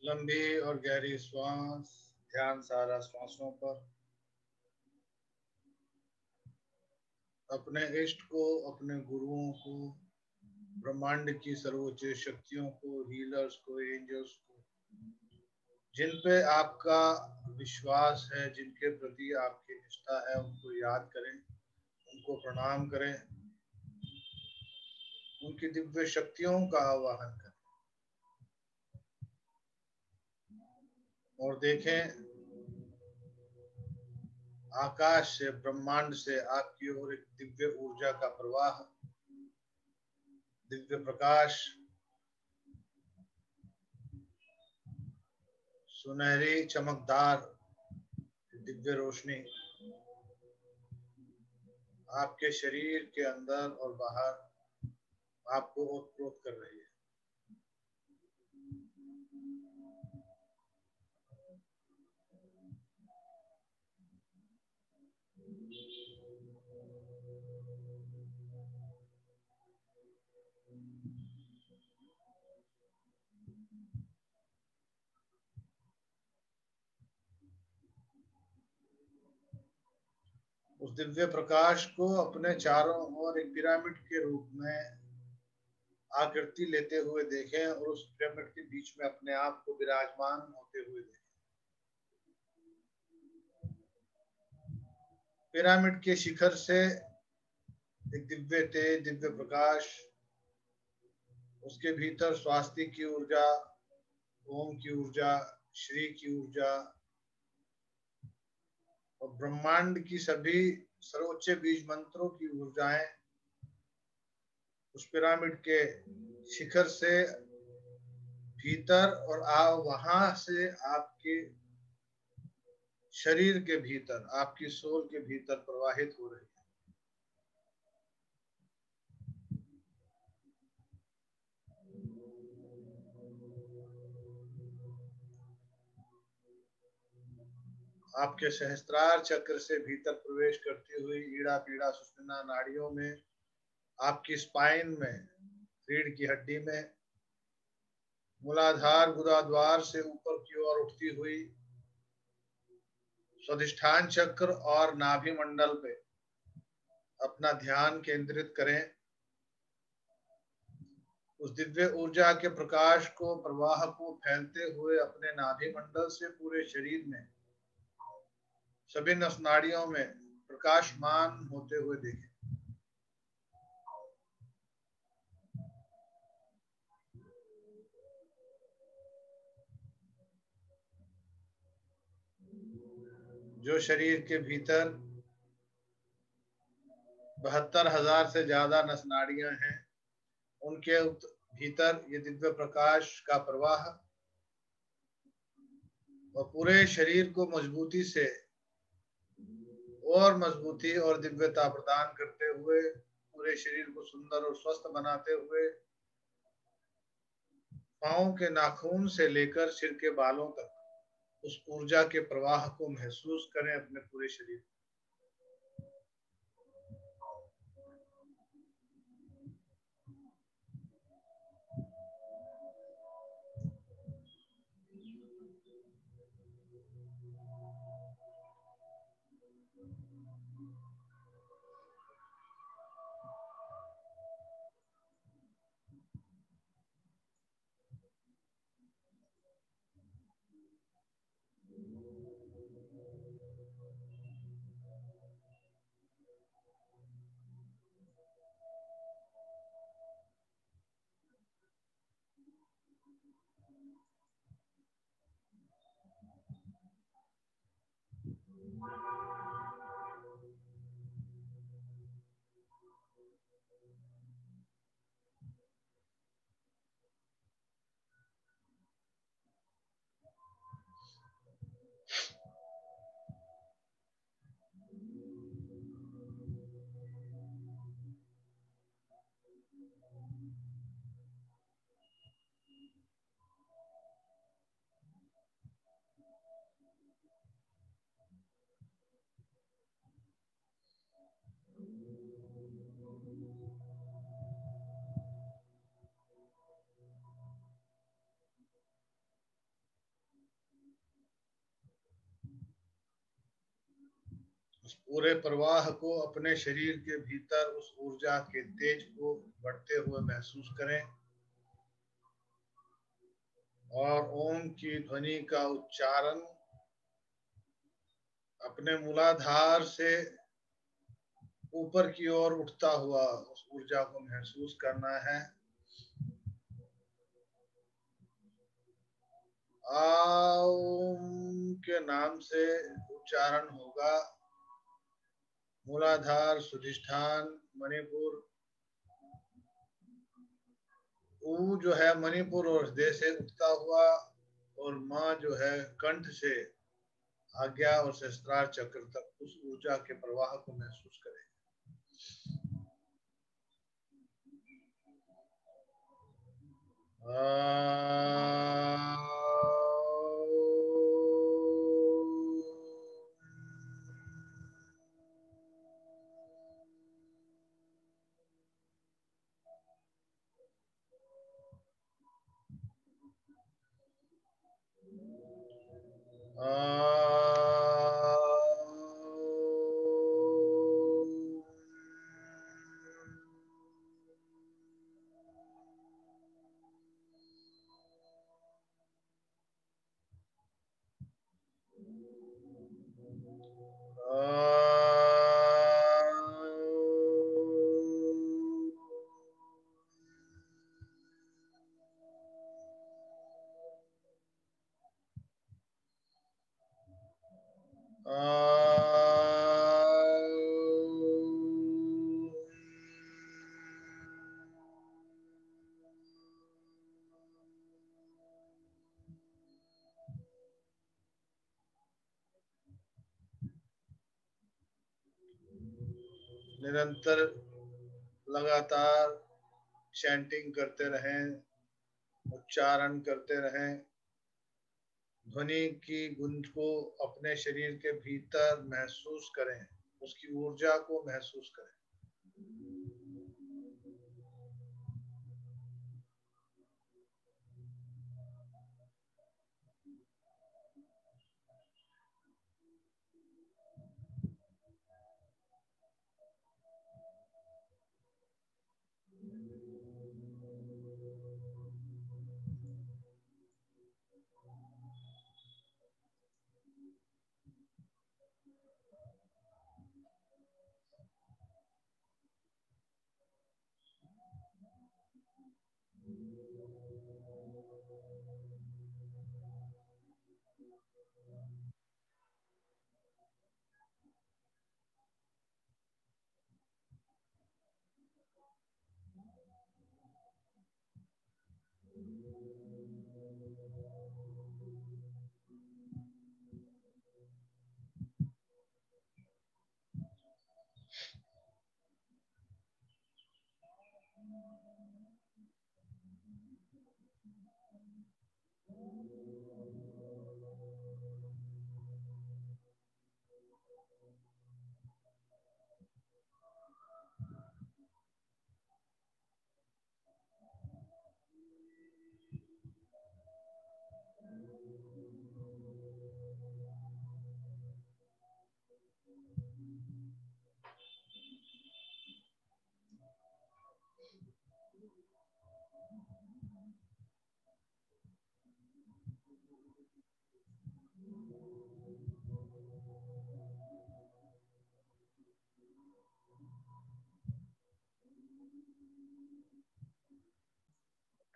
लंबी और गहरी श्वास, ध्यान सारा श्वासों पर। अपने इष्ट को, अपने गुरुओं को, ब्रह्मांड की सर्वोच्च शक्तियों को, हीलर्स को, एंजल्स को, जिन पे आपका विश्वास है, जिनके प्रति आपकी निष्ठा है, उनको याद करें, उनको प्रणाम करें, उनकी दिव्य शक्तियों का आवाहन करें और देखें आकाश से, ब्रह्मांड से आपकी ओर एक दिव्य ऊर्जा का प्रवाह, दिव्य प्रकाश, सुनहरी चमकदार दिव्य रोशनी आपके शरीर के अंदर और बाहर आपको ओतप्रोत कर रही है। उस दिव्य प्रकाश को अपने चारों ओर एक पिरामिड के रूप में आकृति लेते हुए देखें और उस पिरामिड के बीच में अपने आप को विराजमान होते हुए देखें। पिरामिड के शिखर से एक दिव्य तेज, दिव्य प्रकाश, उसके भीतर स्वास्ति की ऊर्जा, ओम की ऊर्जा, श्री की ऊर्जा और ब्रह्मांड की सभी सर्वोच्च बीज मंत्रों की ऊर्जाएं उस पिरामिड के शिखर से भीतर और वहां से आपके शरीर के भीतर, आपकी सोल के भीतर प्रवाहित हो रही है। आपके सहस्त्रार चक्र से भीतर प्रवेश करती हुई ईड़ा पीड़ा सुषुम्ना नाड़ियों में, आपकी स्पाइन में, रीढ़ की हड्डी में, मूलाधार गुदाद्वार से ऊपर की ओर उठती हुई स्वादिष्ठान चक्र और नाभि मंडल पे अपना ध्यान केंद्रित करें। उस दिव्य ऊर्जा के प्रकाश को, प्रवाह को फैलते हुए अपने नाभि मंडल से पूरे शरीर में, सभी नस नाड़ियों में प्रकाशमान होते हुए देखें। जो शरीर के भीतर 72,000 से ज्यादा नस नाड़ियां हैं, उनके भीतर ये दिव्य प्रकाश का प्रवाह और पूरे शरीर को मजबूती से और मजबूती और दिव्यता प्रदान करते हुए, पूरे शरीर को सुंदर और स्वस्थ बनाते हुए, पांव के नाखून से लेकर सिर के बालों तक उस ऊर्जा के प्रवाह को महसूस करें अपने पूरे शरीर। पूरे प्रवाह को अपने शरीर के भीतर उस ऊर्जा के तेज को बढ़ते हुए महसूस करें और ओम की ध्वनि का उच्चारण अपने मूलाधार से ऊपर की ओर उठता हुआ उस ऊर्जा को महसूस करना है। ओम के नाम से उच्चारण होगा। मूलाधार, स्वादिष्ठान, मणिपुर। ऊ जो है मणिपुर और हृदय से उठता हुआ, और माँ जो है कंठ से आज्ञा और सहस्त्रार चक्र तक उस ऊर्जा के प्रवाह को महसूस करें। निरंतर लगातार चैंटिंग करते रहें, उच्चारण करते रहें। ध्वनि की गूंज को अपने शरीर के भीतर महसूस करें, उसकी ऊर्जा को महसूस करें।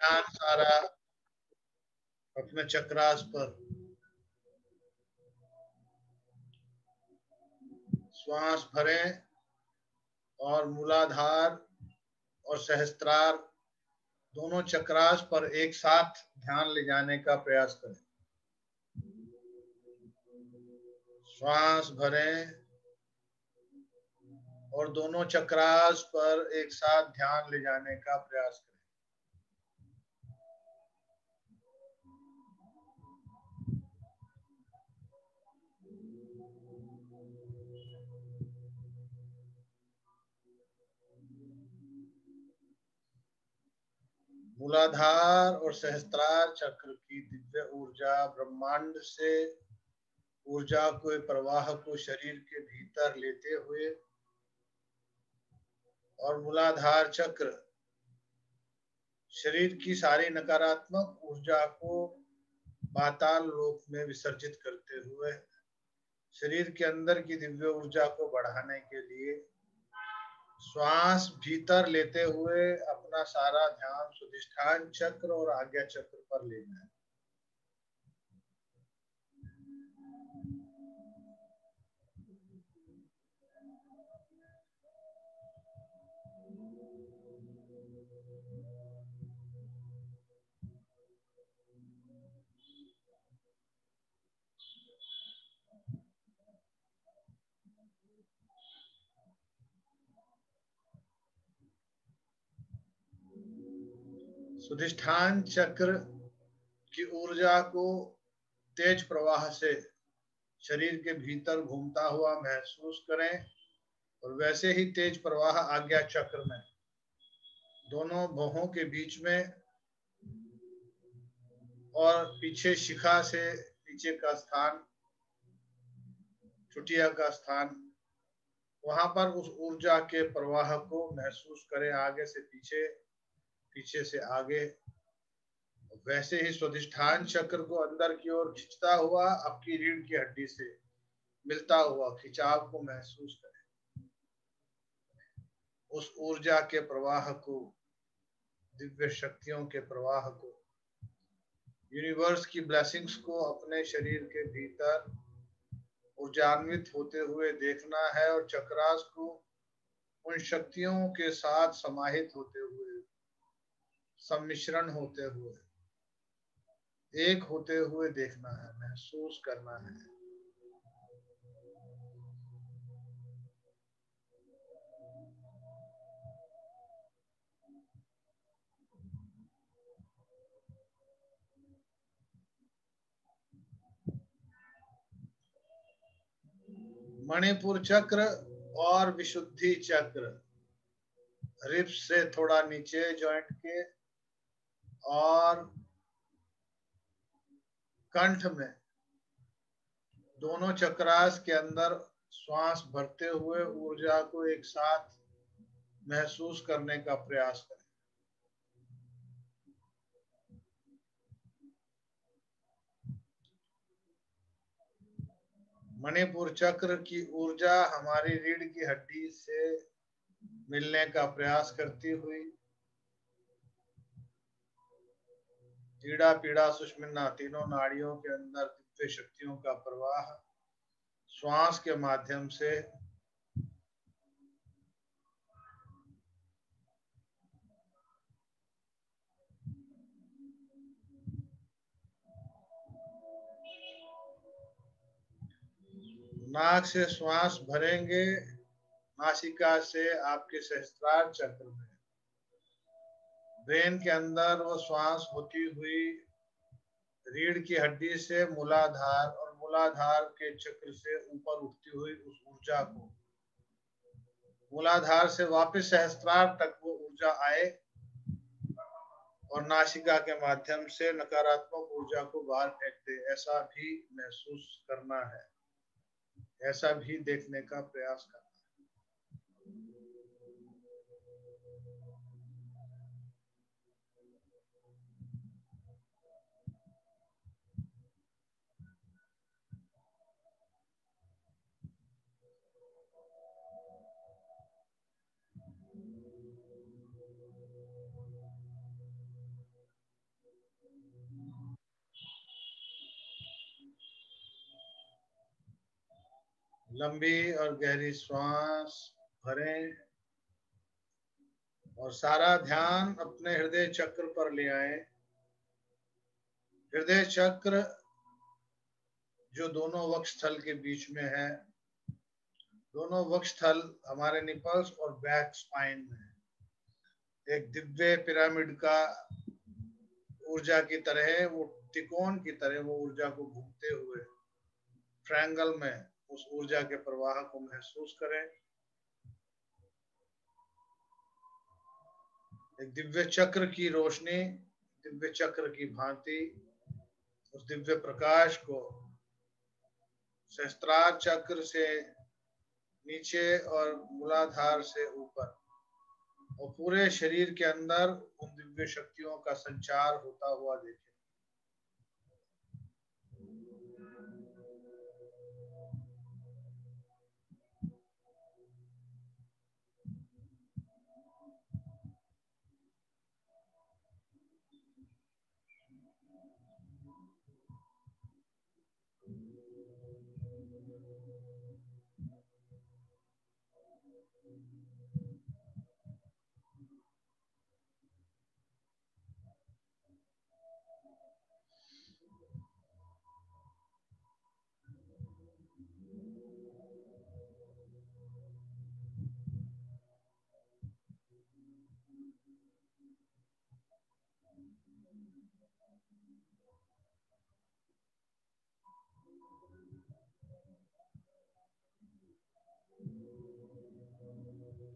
ध्यान सारा अपने चक्रास पर, श्वास भरें और मूलाधार और सहस्त्रार दोनों चक्रास पर एक साथ ध्यान ले जाने का प्रयास करें। श्वास भरें और दोनों चक्रास पर एक साथ ध्यान ले जाने का प्रयास करें। मूलाधार और सहस्त्रार चक्र की दिव्य ऊर्जा ब्रह्मांड से ऊर्जा के प्रवाह को शरीर के भीतर लेते हुए और मूलाधार चक्र शरीर की सारी नकारात्मक ऊर्जा को पाताल लोक में विसर्जित करते हुए शरीर के अंदर की दिव्य ऊर्जा को बढ़ाने के लिए श्वास भीतर लेते हुए अपना सारा ध्यान स्वादिष्ठान चक्र और आज्ञा चक्र पर लेना है। स्वादिष्ठान चक्र की ऊर्जा को तेज प्रवाह से शरीर के भीतर घूमता हुआ महसूस करें और वैसे ही तेज प्रवाह आज्ञा चक्र में दोनों भौहों के बीच में और पीछे शिखा से नीचे का स्थान, चुटिया का स्थान, वहां पर उस ऊर्जा के प्रवाह को महसूस करें। आगे से पीछे, पीछे से आगे। वैसे ही स्वादिष्ठान चक्र को अंदर की ओर खींचता हुआ आपकी रीढ़ की हड्डी से मिलता हुआ खिंचाव को महसूस करें। उस ऊर्जा के प्रवाह को, दिव्य शक्तियों के प्रवाह को, यूनिवर्स की ब्लेसिंग्स को अपने शरीर के भीतर ऊर्जान्वित होते हुए देखना है और चक्रास को उन शक्तियों के साथ समाहित होते हुए, सम्मिश्रण होते हुए, एक होते हुए देखना है, महसूस करना है। मणिपुर चक्र और विशुद्धि चक्र रिब्स से थोड़ा नीचे जॉइंट के और कंठ में दोनों चक्रास के अंदर श्वास भरते हुए ऊर्जा को एक साथ महसूस करने का प्रयास करें। मणिपुर चक्र की ऊर्जा हमारी रीढ़ की हड्डी से मिलने का प्रयास करती हुई पीड़ा पीड़ा सुषुम्ना तीनों नाड़ियों के अंदर दिव्य शक्तियों का प्रवाह श्वास के माध्यम से नाक से श्वास भरेंगे, नासिका से आपके सहस्त्रार चक्र में, ब्रेन के अंदर वो श्वास होती हुई रीढ़ की हड्डी से मूलाधार और मूलाधार के चक्र से ऊपर उठती हुई उस ऊर्जा को मूलाधार से वापस सहस्त्रार तक वो ऊर्जा आए और नासिका के माध्यम से नकारात्मक ऊर्जा को बाहर फेंक दे, ऐसा भी महसूस करना है, ऐसा भी देखने का प्रयास करना है। लंबी और गहरी श्वास भरें और सारा ध्यान अपने हृदय चक्र पर ले आए। हृदय चक्र जो दोनों वक्षस्थल के बीच में है, दोनों वक्षस्थल हमारे निपल्स और बैक स्पाइन में एक दिव्य पिरामिड का ऊर्जा की तरह, वो त्रिकोण की तरह वो ऊर्जा को घूमते हुए ट्रायंगल में उस ऊर्जा के प्रवाह को महसूस करें। एक दिव्य चक्र की रोशनी, दिव्य चक्र की भांति उस दिव्य प्रकाश को सहस्त्रार चक्र से नीचे और मूलाधार से ऊपर और पूरे शरीर के अंदर उन दिव्य शक्तियों का संचार होता हुआ देखें।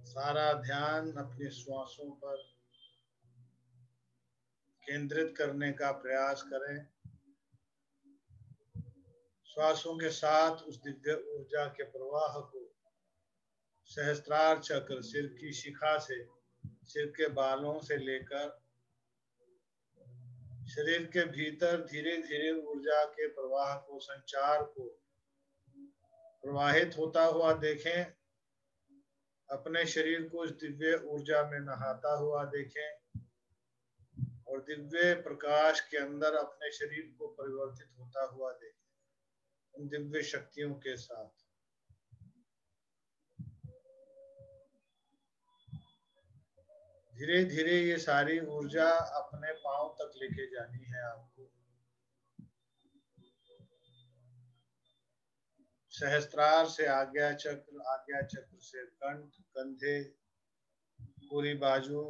सारा ध्यान अपनी श्वासों पर केंद्रित करने का प्रयास करें। श्वासों के साथ उस दिव्य ऊर्जा के प्रवाह को सहस्त्रार चक्र सिर की शिखा से, सिर के बालों से लेकर शरीर के भीतर धीरे धीरे ऊर्जा के प्रवाह को, संचार को प्रवाहित होता हुआ देखें। अपने शरीर को इस दिव्य ऊर्जा में नहाता हुआ देखें और दिव्य प्रकाश के अंदर अपने शरीर को परिवर्तित होता हुआ देखें उन दिव्य शक्तियों के साथ। धीरे धीरे ये सारी ऊर्जा अपने पांव तक लेके जानी है आपको। सहस्त्रार से आज्ञा चक्र से कंठ, कंधे, पूरी बाजू,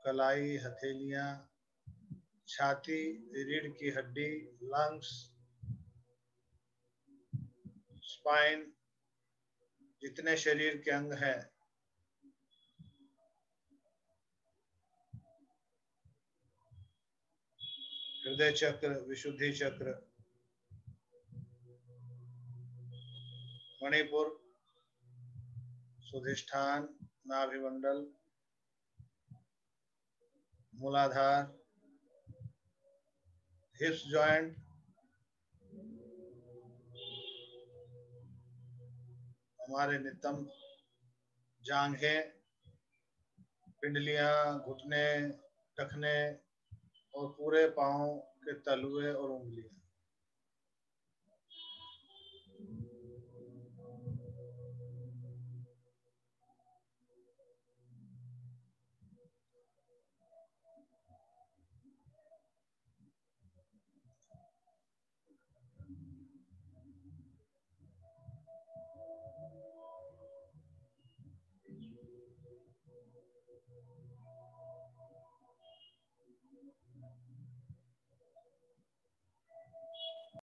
कलाई, हथेलियां, छाती, रीढ़ की हड्डी, लंग्स, स्पाइन, जितने शरीर के अंग हैं, हृदय चक्र, विशुद्धि चक्र, मणिपुर, स्वाधिष्ठान, नाभिमंडल, मूलाधार, हिप्स जॉइंट, हमारे नितंब, जांघें, पिंडलियां, घुटने, टखने और पूरे पांव के तलुए और उंगलियां।